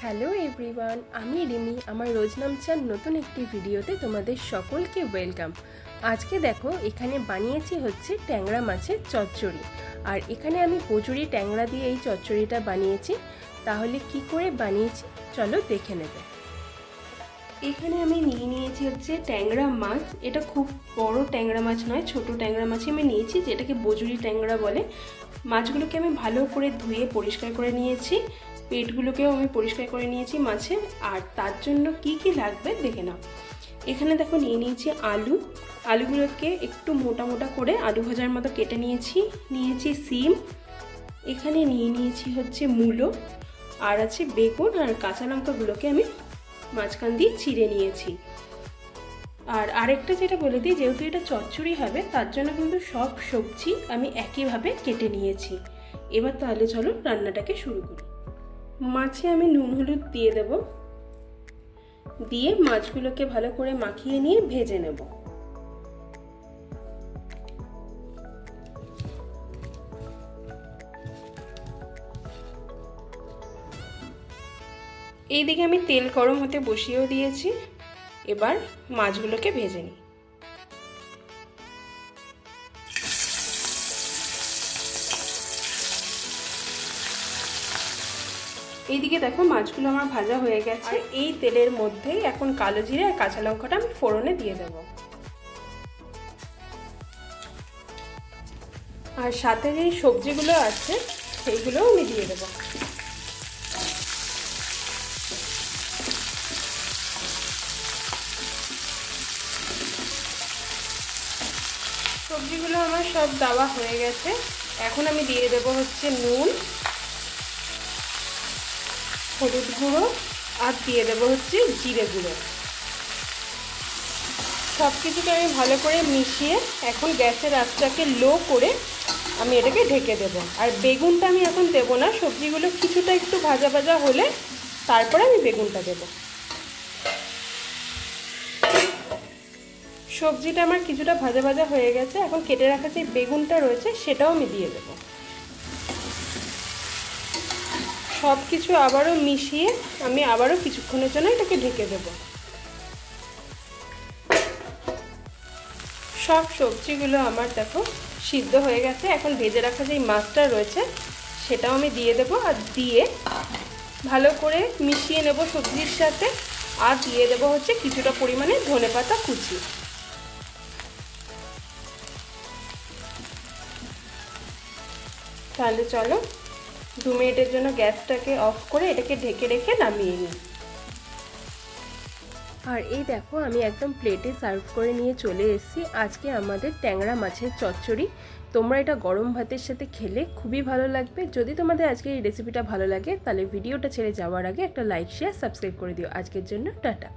Hello everyone, আমি রিমি। আমার রোজ নামচার নতুন একটি ভিডিওতে তোমাদের সকলকে ওয়েলকাম। আজকে দেখো এখানে বানিয়েছি হচ্ছে ট্যাংরা মাছের চচ্চড়ি। আর এখানে আমি কচুরি ট্যাংরা দিয়ে এই চচ্চড়িটা বানিয়েছি। তাহলে কি করে বানিয়েছি চলো দেখে নেবে। এখানে আমি নিয়েছি হচ্ছে ট্যাংরা মাছ। এটা খুব বড় ট্যাংরা মাছ নয়, ছোট ট্যাংরা মাছই আমি নিয়েছি, যেটাকে বজুরি ট্যাংরা বলে। মাছগুলোকে আমি ভালো করে ধুয়ে পরিষ্কার করে নিয়েছি, পেটগুলোকেও আমি পরিষ্কার করে নিয়েছি মাছের। আর তার জন্য কি কি লাগবে দেখে নাও। এখানে দেখো নিয়েছি আলুগুলোকে একটু মোটা মোটা করে আলু ভাজার মতো কেটে নিয়েছি সিম। এখানে নিয়েছি হচ্ছে মূলো, আর আছে বেগুন, আর কাঁচা লঙ্কাগুলোকে আমি মাঝখান দিয়ে চিড়ে নিয়েছি। আর আরেকটা যেটা বলে দিই, যেহেতু এটা চচ্চড়ি হবে তার জন্য কিন্তু সব সবজি আমি একইভাবে কেটে নিয়েছি। এবার তাহলে চলো রান্নাটাকে শুরু করি। মাছে আমি নুন হলুদ দিয়ে দেব, দিয়ে মাছগুলোকে ভালো করে মাখিয়ে নিয়ে ভেজে নেব। এইদিকে আমি তেল গরম হতে বসিয়েও দিয়েছি। এবার মাছগুলোকে ভেজে নিই। এইদিকে দেখো মাছগুলো আমার ভাজা হয়ে গেছে। এই তেলের মধ্যেই এখন কালো জিরে আর কাঁচা লঙ্কাটা আমি ফোড়নে দিয়ে দেব। আর সাথে যেই সবজিগুলো আছে সেইগুলোও আমি দিয়ে দেব। সবজিগুলো আমার সব দেওয়া হয়ে গেছে। এখন আমি দিয়ে দেব হচ্ছে নুন, হলুদ গুঁড়ো, আর দিয়ে দেবো হচ্ছে জিরে গুঁড়ো। সব কিছুকে আমি ভালো করে মিশিয়ে এখন গ্যাসের আঁচটাকে লো করে আমি এটাকে ঢেকে দেব। আর বেগুনটা আমি এখন দেবো না, সবজিগুলো কিছুটা একটু ভাজা ভাজা হলে তারপরে আমি বেগুনটা দেব। সবজিটা আমার কিছুটা ভাজা ভাজা হয়ে গেছে। এখন কেটে রাখা যে বেগুনটা রয়েছে সেটাও আমি দিয়ে দেবো। সব কিছু আবারও মিশিয়ে আমি আবারও কিছুক্ষণের জন্য এটাকে ঢেকে দেব। সব সবজিগুলো আমার দেখো সিদ্ধ হয়ে গেছে। এখন ভেজে রাখা যে মাছটা রয়েছে সেটাও আমি দিয়ে দেব, আর দিয়ে ভালো করে মিশিয়ে নেব সবজির সাথে। আর দিয়ে দেব হচ্ছে কিছুটা পরিমাণে ধনেপাতা কুচি। তাহলে চলো 2 মিনিটের জন্য গ্যাসটাকে অফ করে এটাকে ঢেকে রেখে নামিয়ে নিই। আর এই দেখো আমি একদম প্লেটে সার্ভ করে নিয়ে চলে এসেছি আজকে আমাদের ট্যাংরা মাছের চচ্চড়ি। তোমরা এটা গরম ভাতের সাথে খেলে খুবই ভালো লাগবে। যদি তোমাদের আজকে এই রেসিপিটা ভালো লাগে তাহলে ভিডিওটা ছেড়ে যাওয়ার আগে একটা লাইক শেয়ার সাবস্ক্রাইব করে দিও। আজকের জন্য টাটা।